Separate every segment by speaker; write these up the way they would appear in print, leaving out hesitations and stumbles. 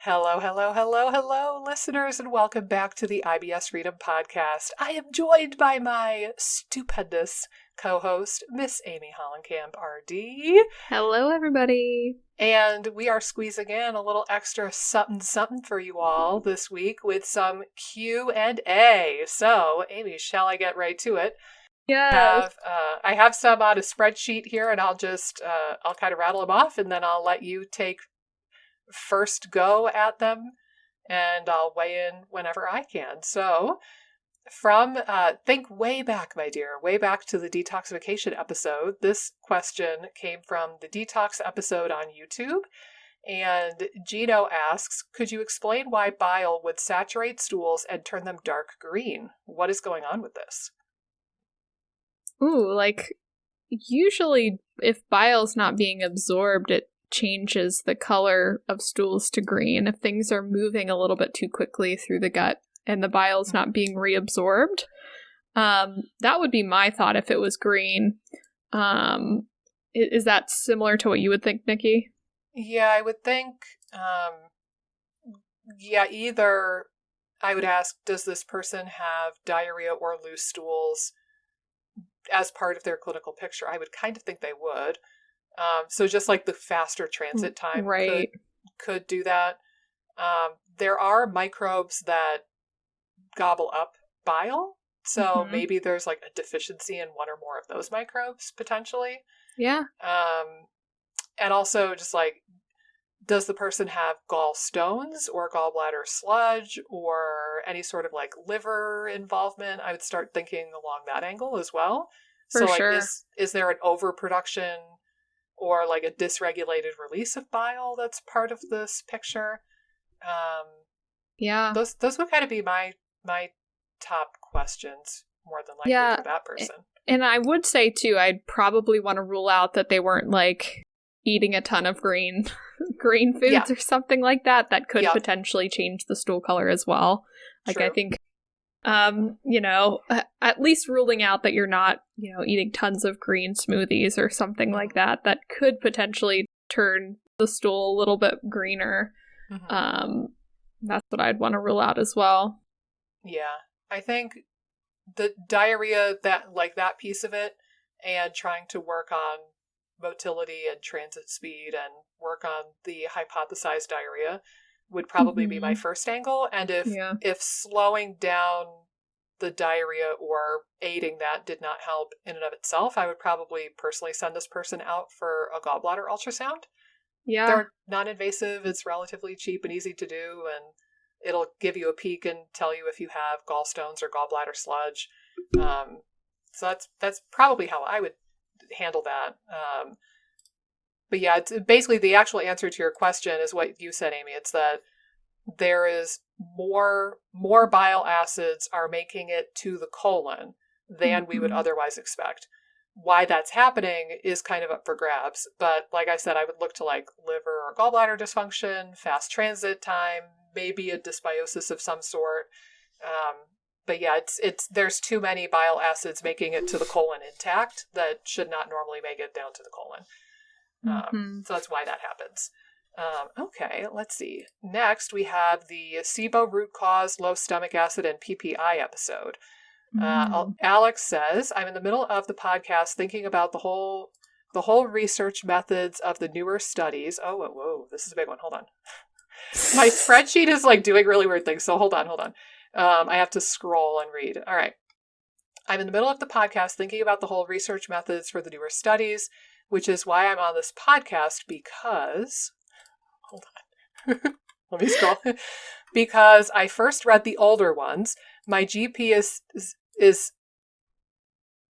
Speaker 1: Hello, hello, hello, hello, listeners, and welcome back to the IBS Freedom Podcast. I am joined by my stupendous co-host, Miss Amy Hollenkamp, RD.
Speaker 2: Hello, everybody.
Speaker 1: And we are squeezing in a little extra something for you all this week with some Q&A. So, Amy, shall I get right to it?
Speaker 2: Yes.
Speaker 1: I have some on a spreadsheet here, and I'll kind of rattle them off, and then I'll let you take first go at them, and I'll weigh in whenever I can. So, think way back, my dear, way back to the detoxification episode. This question came from the detox episode on YouTube, and Gino asks, could you explain why bile would saturate stools and turn them dark green? What is going on with this?
Speaker 2: Ooh, usually if bile's not being absorbed, it changes the color of stools to green if things are moving a little bit too quickly through the gut and the bile's not being reabsorbed. That would be my thought if it was green. Is that similar to what you would think, Nikki?
Speaker 1: Yeah, I would think, either I would ask, does this person have diarrhea or loose stools as part of their clinical picture? I would kind of think they would. So just like the faster transit time could do that. There are microbes that gobble up bile. So maybe there's like a deficiency in one or more of those microbes potentially.
Speaker 2: Yeah.
Speaker 1: And also just like, does the person have gallstones or gallbladder sludge or any sort of like liver involvement? I would start thinking along that angle as well.
Speaker 2: For sure.
Speaker 1: Is there an overproduction or like a dysregulated release of bile that's part of this picture?
Speaker 2: Yeah.
Speaker 1: Those would kind of be my top questions more than likely for that person.
Speaker 2: And I would say too, I'd probably want to rule out that they weren't like eating a ton of green foods or something like that could potentially change the stool color as well. Like, true. I think at least ruling out that you're not, eating tons of green smoothies or something like that could potentially turn the stool a little bit greener. That's what I'd want to rule out as well.
Speaker 1: Yeah. I think the diarrhea, that piece of it, and trying to work on motility and transit speed and work on the hypothesized diarrhea would probably be my first angle. And if slowing down the diarrhea or aiding that did not help in and of itself, I would probably personally send this person out for a gallbladder ultrasound.
Speaker 2: Yeah.
Speaker 1: They're non-invasive, it's relatively cheap and easy to do, and it'll give you a peek and tell you if you have gallstones or gallbladder sludge. So that's probably how I would handle that. But yeah, it's basically the actual answer to your question is what you said, Amy. It's that there is more bile acids are making it to the colon than we would otherwise expect. Why that's happening is kind of up for grabs. But like I said, I would look to like liver or gallbladder dysfunction, fast transit time, maybe a dysbiosis of some sort. But yeah, there's too many bile acids making it to the colon intact that should not normally make it down to the colon. So that's why that happens. Okay, let's see. Next, we have the SIBO root cause, low stomach acid, and PPI episode. Alex says, I'm in the middle of the podcast thinking about the whole research methods of the newer studies. Oh, whoa, this is a big one. Hold on. My spreadsheet is like doing really weird things, so hold on. I have to scroll and read. All right. I'm in the middle of the podcast thinking about the whole research methods for the newer studies, which is why I'm on this podcast because... Hold on. Let me scroll. Because I first read the older ones. My GP is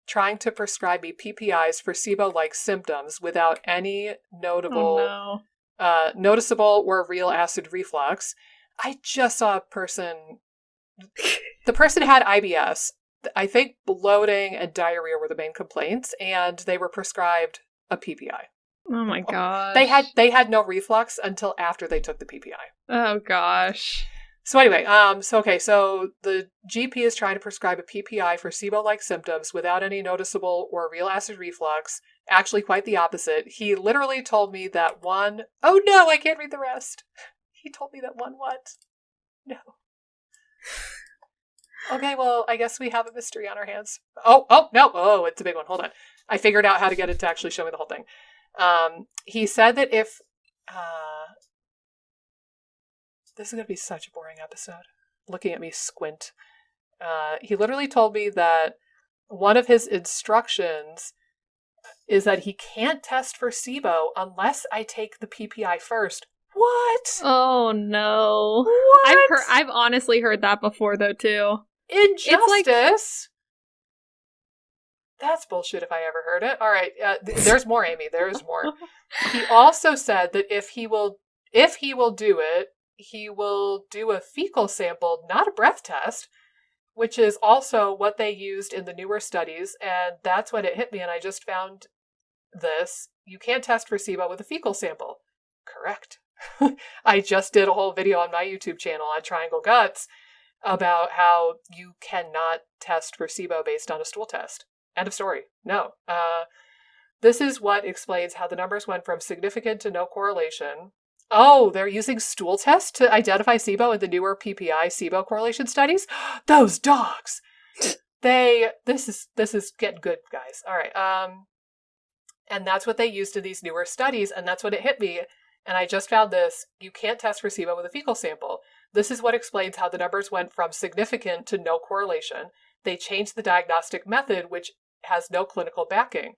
Speaker 1: trying to prescribe me PPIs for SIBO-like symptoms without any noticeable or real acid reflux. I just saw a person... The person had IBS. I think bloating and diarrhea were the main complaints, and they were prescribed a PPI.
Speaker 2: Oh my gosh.
Speaker 1: They had no reflux until after they took the PPI.
Speaker 2: Oh gosh.
Speaker 1: So anyway, so the GP is trying to prescribe a PPI for SIBO-like symptoms without any noticeable or real acid reflux. Actually, quite the opposite. He literally told me that oh no, I can't read the rest. He told me that one what? No. Okay, well, I guess we have a mystery on our hands. Oh, no. Oh, it's a big one. Hold on. I figured out how to get it to actually show me the whole thing. He said that if... this is going to be such a boring episode. Looking at me squint. He literally told me that one of his instructions is that he can't test for SIBO unless I take the PPI first. What?
Speaker 2: Oh, no.
Speaker 1: What?
Speaker 2: I've honestly heard that before, though, too.
Speaker 1: Injustice? That's bullshit if I ever heard it. All right, there's more, Amy. There's more. He also said that if he will do it, he will do a fecal sample, not a breath test, which is also what they used in the newer studies. And that's when it hit me, and I just found this. You can't test for SIBO with a fecal sample. Correct. I just did a whole video on my YouTube channel on Triangle Guts about how you cannot test for SIBO based on a stool test. End of story. No. This is what explains how the numbers went from significant to no correlation. Oh, they're using stool tests to identify SIBO in the newer PPI SIBO correlation studies? Those dogs! This is getting good, guys. All right. And that's what they used in these newer studies, and that's when it hit me. And I just found this. You can't test for SIBO with a fecal sample. This is what explains how the numbers went from significant to no correlation. They changed the diagnostic method, which has no clinical backing.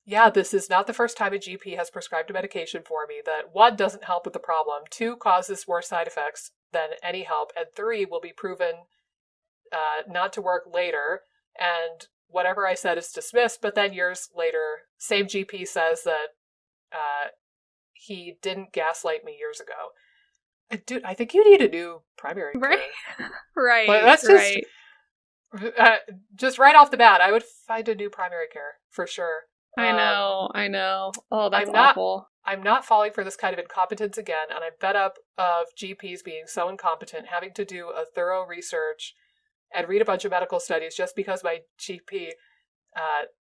Speaker 1: Yeah, this is not the first time a GP has prescribed a medication for me that 1, doesn't help with the problem, 2, causes worse side effects than any help, and 3, will be proven not to work later, and whatever I said is dismissed, but then years later, same GP says that he didn't gaslight me years ago. Dude, I think you need a new primary care.
Speaker 2: Right.
Speaker 1: But that's just right off the bat, I would find a new primary care for sure.
Speaker 2: I know. Oh, that's awful.
Speaker 1: I'm not falling for this kind of incompetence again, and I'm fed up of GPs being so incompetent, having to do a thorough research and read a bunch of medical studies just because my GP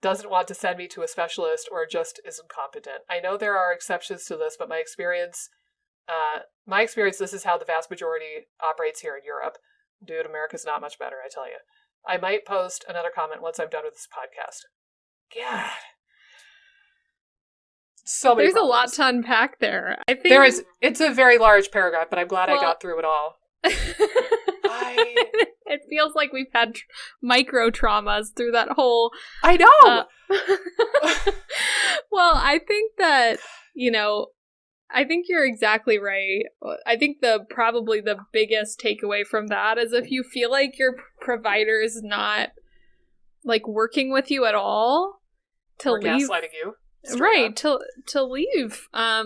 Speaker 1: doesn't want to send me to a specialist or just is incompetent. I know there are exceptions to this, but my experience, this is how the vast majority operates here in Europe. Dude, America's not much better, I tell you. I might post another comment once I'm done with this podcast. God. So many
Speaker 2: There's
Speaker 1: problems.
Speaker 2: a lot to unpack there. I think
Speaker 1: there is. It's a very large paragraph, but I'm glad I got through it all.
Speaker 2: It feels like we've had micro traumas through that whole...
Speaker 1: I know!
Speaker 2: Well, I think that, I think you're exactly right. I think probably the biggest takeaway from that is if you feel like your provider is not, working with you at all, to leave...
Speaker 1: gaslighting you.
Speaker 2: Right, to leave. I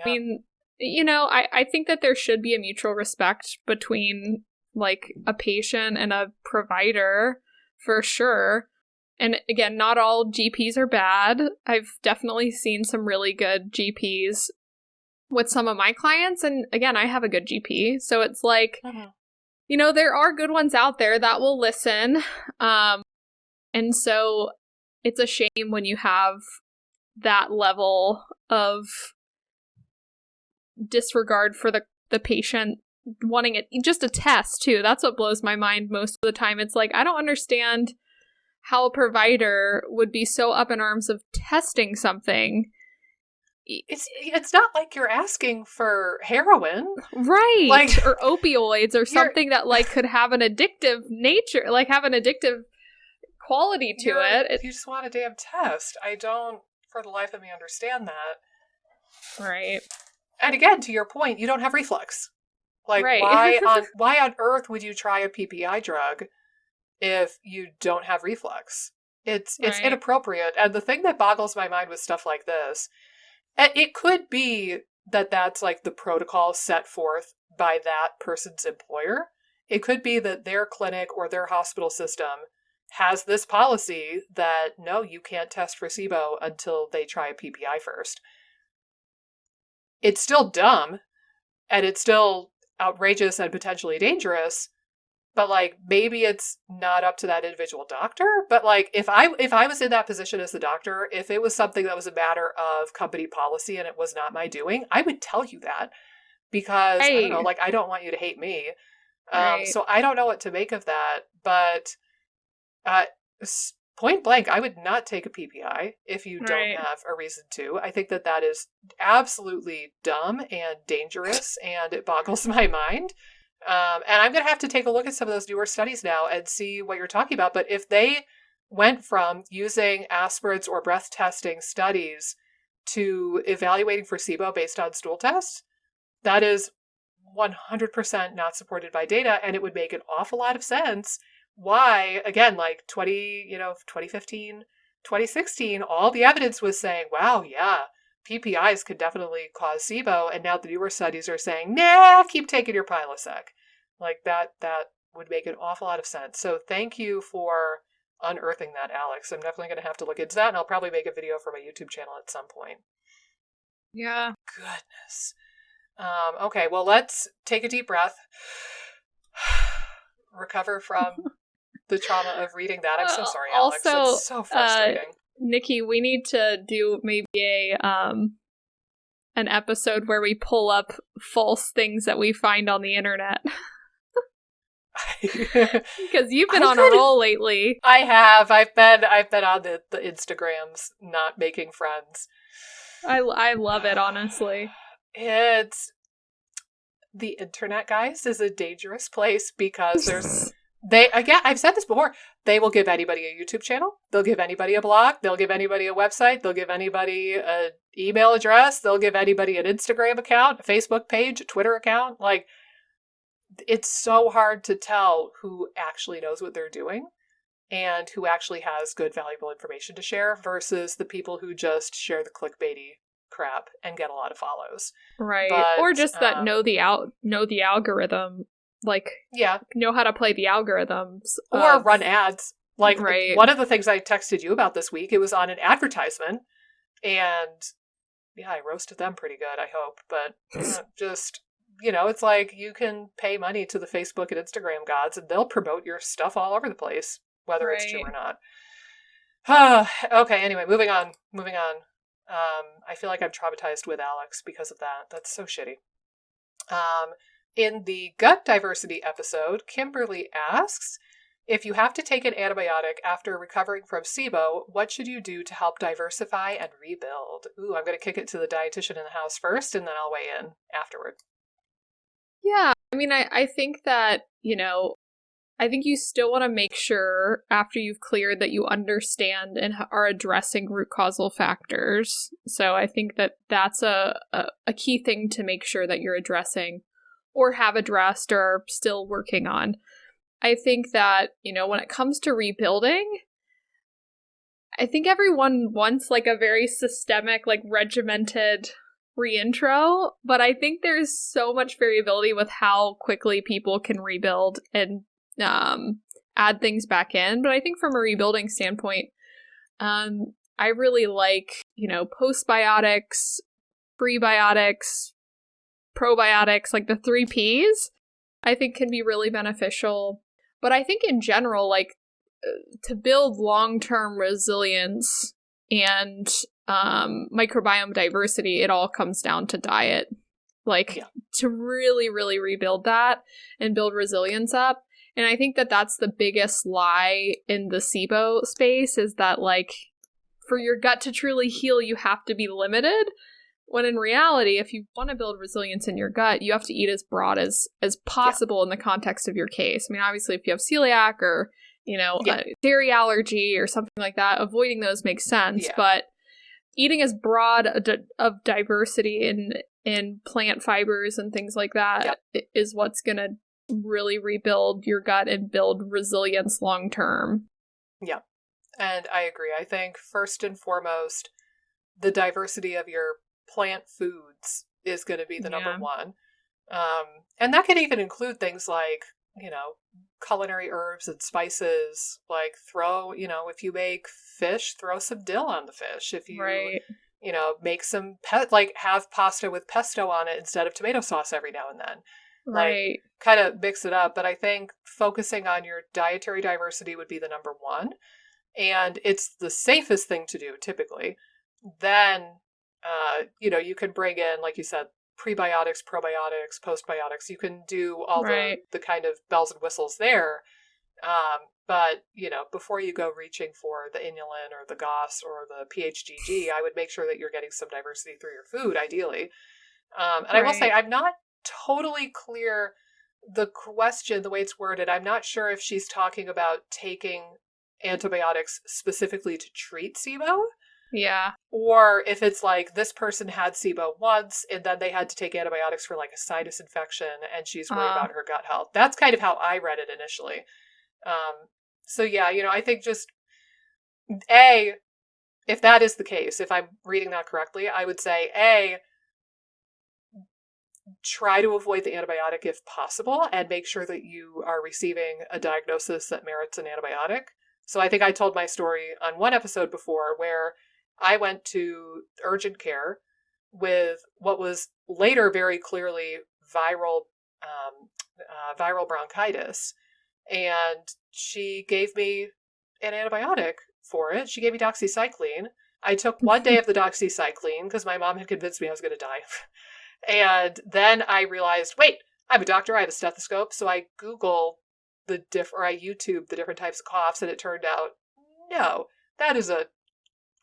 Speaker 2: mean, I think that there should be a mutual respect between a patient and a provider for sure. And again, not all GPs are bad. I've definitely seen some really good GPs with some of my clients. And again, I have a good GP. So it's there are good ones out there that will listen. And so it's a shame when you have that level of disregard for the patient wanting it, just a test too. That's what blows my mind most of the time. It's I don't understand how a provider would be so up in arms of testing something.
Speaker 1: It's not like you're asking for heroin.
Speaker 2: Right. Or opioids or something that could have an addictive nature, have an addictive quality to it.
Speaker 1: You just want a damn test. I don't for the life of me understand that.
Speaker 2: Right.
Speaker 1: And again, to your point, you don't have reflux.
Speaker 2: Right.
Speaker 1: why on earth would you try a PPI drug if you don't have reflux? It's inappropriate. And the thing that boggles my mind with stuff like this, it could be that that's the protocol set forth by that person's employer. It could be that their clinic or their hospital system has this policy that, no, you can't test for SIBO until they try a PPI first. It's still dumb, and it's still outrageous and potentially dangerous, but maybe it's not up to that individual doctor. But if I was in that position as the doctor, if it was something that was a matter of company policy and it was not my doing, I would tell you that. because I don't
Speaker 2: Right.
Speaker 1: know, like, I don't want you to hate me.
Speaker 2: Right.
Speaker 1: So I don't know what to make of that, but point blank, I would not take a PPI if you don't
Speaker 2: Right.
Speaker 1: have a reason to. I think that that is absolutely dumb and dangerous, and it boggles my mind. And I'm going to have to take a look at some of those newer studies now and see what you're talking about. But if they went from using aspirates or breath testing studies to evaluating for SIBO based on stool tests, that is 100% not supported by data, and it would make an awful lot of sense why, again, like 2015, 2016, all the evidence was saying, wow, yeah, PPIs could definitely cause SIBO, and now the newer studies are saying, nah, keep taking your Prilosec. Like that would make an awful lot of sense. So thank you for unearthing that, Alex. I'm definitely going to have to look into that, and I'll probably make a video for my YouTube channel at some point.
Speaker 2: Yeah.
Speaker 1: Goodness. Okay, well, let's take a deep breath, recover from the trauma of reading that. I'm so sorry, Alex.
Speaker 2: Also,
Speaker 1: It's so frustrating.
Speaker 2: Nikki, we need to do maybe an episode where we pull up false things that we find on the internet. Because you've been on a roll lately.
Speaker 1: I have. I've been on the Instagrams, not making friends.
Speaker 2: I love it, honestly.
Speaker 1: It's the internet, guys, is a dangerous place because again, I've said this before, they will give anybody a YouTube channel, they'll give anybody a blog, they'll give anybody a website, they'll give anybody an email address, they'll give anybody an Instagram account, a Facebook page, a Twitter account. Like, it's so hard to tell who actually knows what they're doing and who actually has good, valuable information to share versus the people who just share the clickbaity crap and get a lot of follows.
Speaker 2: Right.
Speaker 1: But,
Speaker 2: or just that know the algorithm, like,
Speaker 1: yeah,
Speaker 2: know how to play the algorithms.
Speaker 1: Or run ads. Like,
Speaker 2: right.
Speaker 1: One of the things I texted you about this week, it was on an advertisement, and yeah, I roasted them pretty good, I hope. But just, it's like you can pay money to the Facebook and Instagram gods, and they'll promote your stuff all over the place, whether it's true or not. Okay, anyway, moving on. I feel like I'm traumatized with Alex because of that. That's so shitty. In the gut diversity episode, Kimberly asks, if you have to take an antibiotic after recovering from SIBO, what should you do to help diversify and rebuild? Ooh, I'm going to kick it to the dietitian in the house first, and then I'll weigh in afterward.
Speaker 2: Yeah, I mean, I think that, I think you still want to make sure after you've cleared that you understand and are addressing root causal factors. So I think that that's a key thing to make sure that you're addressing or have addressed or are still working on. I think that, when it comes to rebuilding, I think everyone wants like a very systemic, like regimented reintro, but I think there's so much variability with how quickly people can rebuild and add things back in. But I think from a rebuilding standpoint, I really like, postbiotics, prebiotics, probiotics, like the 3 Ps, I think can be really beneficial. But I think in general, like to build long-term resilience and microbiome diversity, it all comes down to diet. Like to really, really rebuild that and build resilience up. And I think that that's the biggest lie in the SIBO space, is that like for your gut to truly heal, you have to be limited. When in reality, if you want to build resilience in your gut, you have to eat as broad as possible in the context of your case. I mean, obviously, if you have celiac or, a dairy allergy or something like that, avoiding those makes sense. Yeah. But eating as broad of diversity in plant fibers and things like that is what's going to really rebuild your gut and build resilience long term.
Speaker 1: Yeah, and I agree. I think first and foremost, the diversity of your plant foods is going to be the number one. And that can even include things like, culinary herbs and spices. Like throw, if you make fish, throw some dill on the fish. If you, make some, have pasta with pesto on it instead of tomato sauce every now and then. Like, kind of mix it up. But I think focusing on your dietary diversity would be the number one. And it's the safest thing to do, typically. Then, you can bring in, like you said, prebiotics, probiotics, postbiotics. You can do all
Speaker 2: Right.
Speaker 1: the kind of bells and whistles there. But, before you go reaching for the inulin or the GOS or the PHGG, I would make sure that you're getting some diversity through your food, ideally. And I will say, I'm not totally clear the question, the way it's worded. I'm not sure if she's talking about taking antibiotics specifically to treat SIBO.
Speaker 2: Yeah.
Speaker 1: Or if it's like this person had SIBO once and then they had to take antibiotics for like a sinus infection and she's worried about her gut health. That's kind of how I read it initially. So yeah, I think just if that is the case, if I'm reading that correctly, I would say try to avoid the antibiotic if possible and make sure that you are receiving a diagnosis that merits an antibiotic. So I think I told my story on one episode before where I went to urgent care with what was later very clearly viral bronchitis. And she gave me an antibiotic for it. She gave me doxycycline. I took one day of the doxycycline because my mom had convinced me I was going to die. And then I realized, wait, I'm a doctor. I have a stethoscope. So I Googled I YouTube the different types of coughs, and it turned out, no, that is a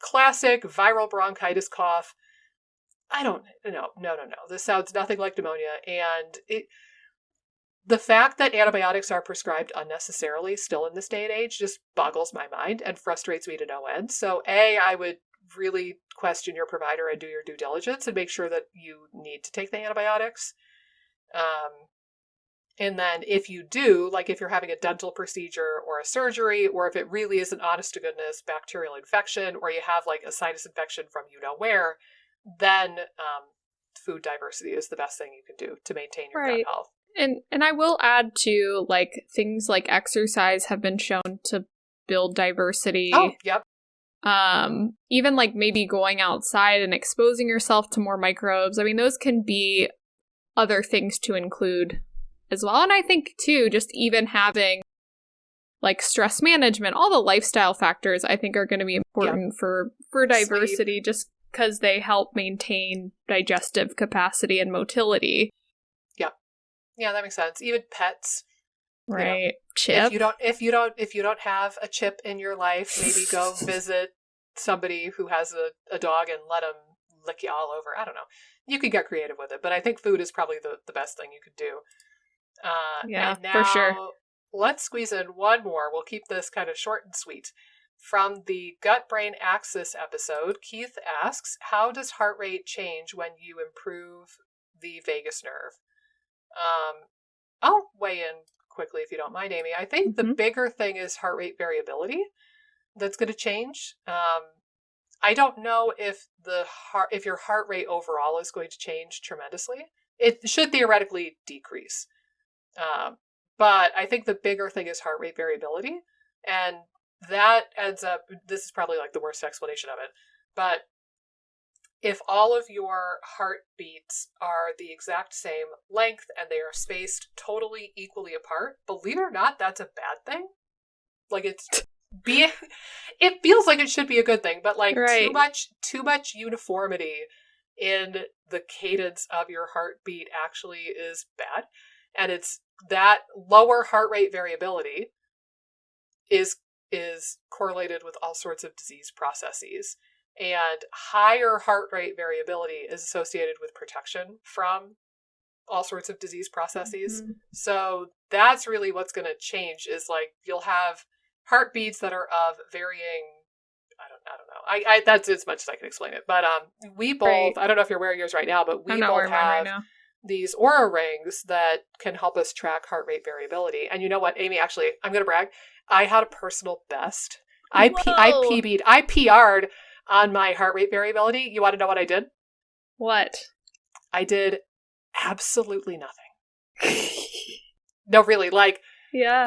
Speaker 1: classic viral bronchitis cough. No. This sounds nothing like pneumonia. And the fact that antibiotics are prescribed unnecessarily still in this day and age just boggles my mind and frustrates me to no end. So I would really question your provider and do your due diligence and make sure that you need to take the antibiotics. And then if you do, like if you're having a dental procedure or a surgery, or if it really is an honest to goodness bacterial infection, or you have like a sinus infection from where, then food diversity is the best thing you can do to maintain your gut health.
Speaker 2: And I will add to, like, things like exercise have been shown to build diversity.
Speaker 1: Oh, yep.
Speaker 2: Even like maybe going outside and exposing yourself to more microbes. I mean, those can be other things to include as well. And I think too, just even having like stress management, all the lifestyle factors I think are going to be important for diversity. Sleep. Just because they help maintain digestive capacity and motility.
Speaker 1: Yeah, that makes sense. Even pets.
Speaker 2: Right. Chip.
Speaker 1: If you don't have a chip in your life, maybe go visit somebody who has a dog and let them lick you all over. I don't know. You could get creative with it, but I think food is probably the best thing you could do.
Speaker 2: Yeah,
Speaker 1: and now,
Speaker 2: for sure.
Speaker 1: Let's squeeze in one more. We'll keep this kind of short and sweet. From the gut-brain axis episode, Keith asks, how does heart rate change when you improve the vagus nerve? I'll weigh in quickly if you don't mind, Amy. I think the bigger thing is heart rate variability that's going to change. I don't know if your heart rate overall is going to change tremendously. It should theoretically decrease. But I think the bigger thing is heart rate variability. And that ends up, this is probably like the worst explanation of it, but if all of your heartbeats are the exact same length and they are spaced totally equally apart, believe it or not, that's a bad thing. Like it feels like it should be a good thing, but like too much uniformity in the cadence of your heartbeat actually is bad. And it's that lower heart rate variability is correlated with all sorts of disease processes. And higher heart rate variability is associated with protection from all sorts of disease processes. Mm-hmm. So that's really what's going to change is like you'll have heartbeats that are of varying, I don't know. That's as much as I can explain it. But we both, I don't know if you're wearing yours right now, but we both have these Oura rings that can help us track heart rate variability. And you know what, Amy, actually, I'm going to brag. I had a personal best. I PR'd on my heart rate variability. You want to know what I did?
Speaker 2: What?
Speaker 1: I did absolutely nothing. No, really, like, yeah.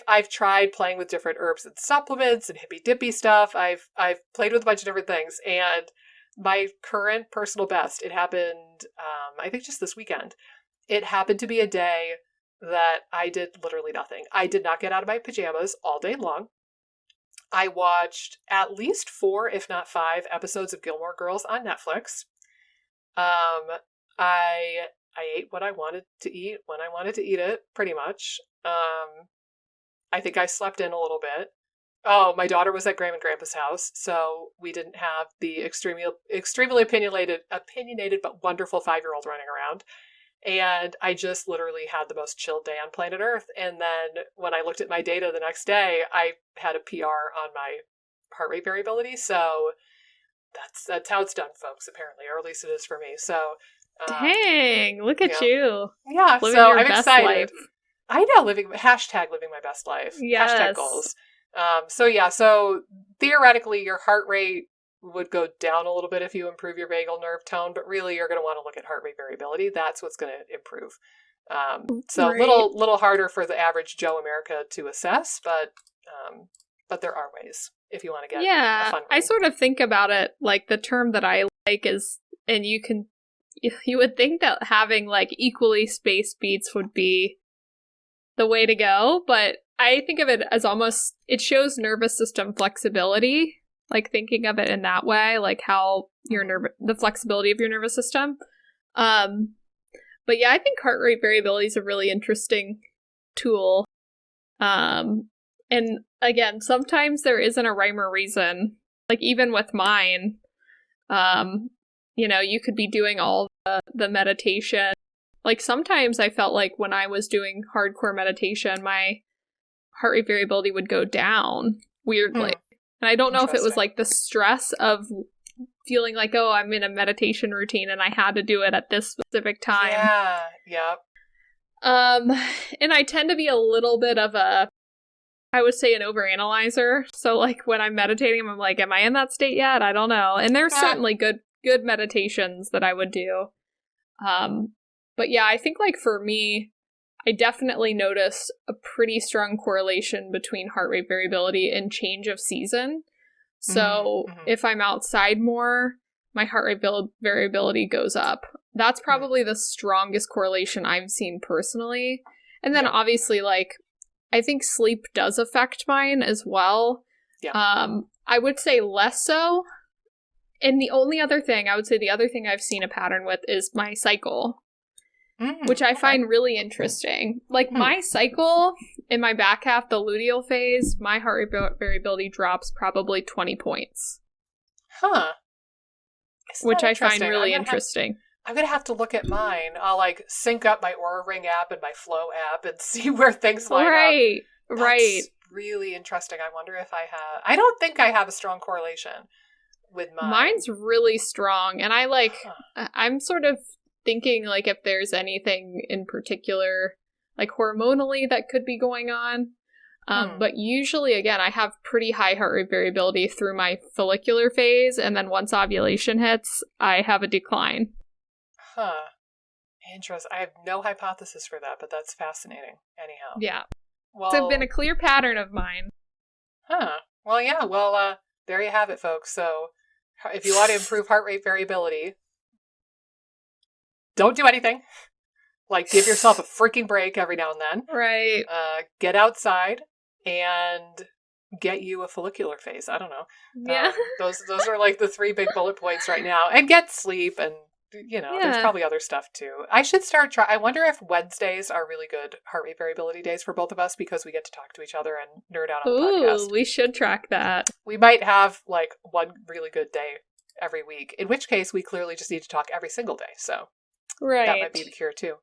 Speaker 1: I've tried playing with different herbs and supplements and hippy dippy stuff. I've played with a bunch of different things, and my current personal best, it happened, I think just this weekend. It happened to be a day that I did literally nothing. I did not get out of my pajamas all day long. I watched at least 4, if not 5, episodes of Gilmore Girls on Netflix. I ate what I wanted to eat when I wanted to eat it, pretty much. I think I slept in a little bit. Oh, my daughter was at Grandma and Grandpa's house, so we didn't have the extremely opinionated but wonderful 5-year-old running around. And I just literally had the most chilled day on planet Earth. And then when I looked at my data the next day, I had a PR on my heart rate variability. So that's how it's done, folks, apparently, or at least it is for me. So
Speaker 2: dang, look at you.
Speaker 1: Yeah,
Speaker 2: living
Speaker 1: so
Speaker 2: your
Speaker 1: I'm
Speaker 2: best
Speaker 1: excited.
Speaker 2: Life.
Speaker 1: I know, living my best life.
Speaker 2: Yes.
Speaker 1: Hashtag goals. So theoretically your heart rate would go down a little bit if you improve your vagal nerve tone, but really you're going to want to look at heart rate variability. That's what's going to improve. So a little harder for the average Joe America to assess, but there are ways if you want to get a fun
Speaker 2: I sort of think about it like the term that I like is, and you would think that having like equally spaced beats would be the way to go, but I think of it as almost, it shows nervous system flexibility, like thinking of it in that way, like how the flexibility of your nervous system. But yeah, I think heart rate variability is a really interesting tool. And again, sometimes there isn't a rhyme or reason. Like even with mine, you could be doing all the meditation. Like sometimes I felt like when I was doing hardcore meditation, my heart rate variability would go down weirdly. And I don't know if it was like the stress of feeling like, oh, I'm in a meditation routine and I had to do it at this specific time.
Speaker 1: Yeah, yep.
Speaker 2: And I tend to be a little bit of I would say an overanalyzer. So like when I'm meditating, I'm like, am I in that state yet? I don't know. And there's certainly good meditations that I would do. But yeah, I think like for me, I definitely notice a pretty strong correlation between heart rate variability and change of season. So if I'm outside more, my heart rate variability goes up. That's probably the strongest correlation I've seen personally. And then obviously, like, I think sleep does affect mine as well.
Speaker 1: Yeah.
Speaker 2: I would say less so. And the other thing I've seen a pattern with is my cycle. Which I find really interesting. Like my cycle in my back half, the luteal phase, my heart rate variability drops probably 20 points.
Speaker 1: Huh.
Speaker 2: Which I find really interesting.
Speaker 1: I'm going to have to look at mine. I'll like sync up my Aura Ring app and my Flow app and see where things line up. That's really interesting. I wonder if I don't think I have a strong correlation with mine.
Speaker 2: Mine's really strong. And I'm sort of thinking like if there's anything in particular like hormonally that could be going on. But usually, again, I have pretty high heart rate variability through my follicular phase, and then once ovulation hits, I have a decline.
Speaker 1: Huh. Interesting. I have no hypothesis for that, but that's fascinating. Anyhow.
Speaker 2: Yeah.
Speaker 1: Well,
Speaker 2: it's been a clear pattern of mine.
Speaker 1: Huh. Well, yeah. Well, there you have it, folks. So if you want to improve heart rate variability, don't do anything. Like, give yourself a freaking break every now and then.
Speaker 2: Right.
Speaker 1: Get outside and get you a follicular phase. I don't know.
Speaker 2: Yeah.
Speaker 1: Those are like the 3 big bullet points right now. And get sleep and, there's probably other stuff too. I should start I wonder if Wednesdays are really good heart rate variability days for both of us because we get to talk to each other and nerd out on the podcast.
Speaker 2: We should track that.
Speaker 1: We might have like one really good day every week, in which case we clearly just need to talk every single day. So
Speaker 2: right.
Speaker 1: That might be the cure too.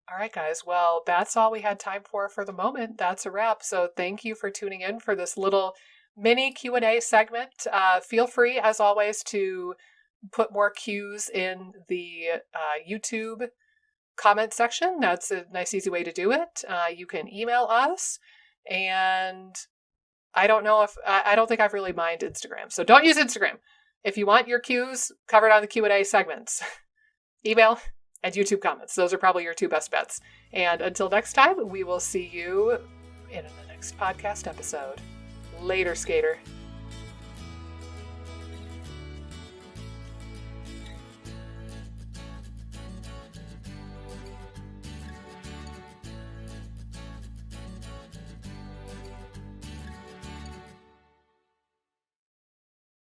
Speaker 1: All right, guys. Well, that's all we had time for the moment. That's a wrap. So thank you for tuning in for this little mini Q&A segment. Feel free, as always, to put more cues in the YouTube comment section. That's a nice, easy way to do it. You can email us, and I don't think I've really minded Instagram. So don't use Instagram. If you want your cues covered on the Q&A segments, email and YouTube comments. Those are probably your 2 best bets. And until next time, we will see you in the next podcast episode. Later, skater.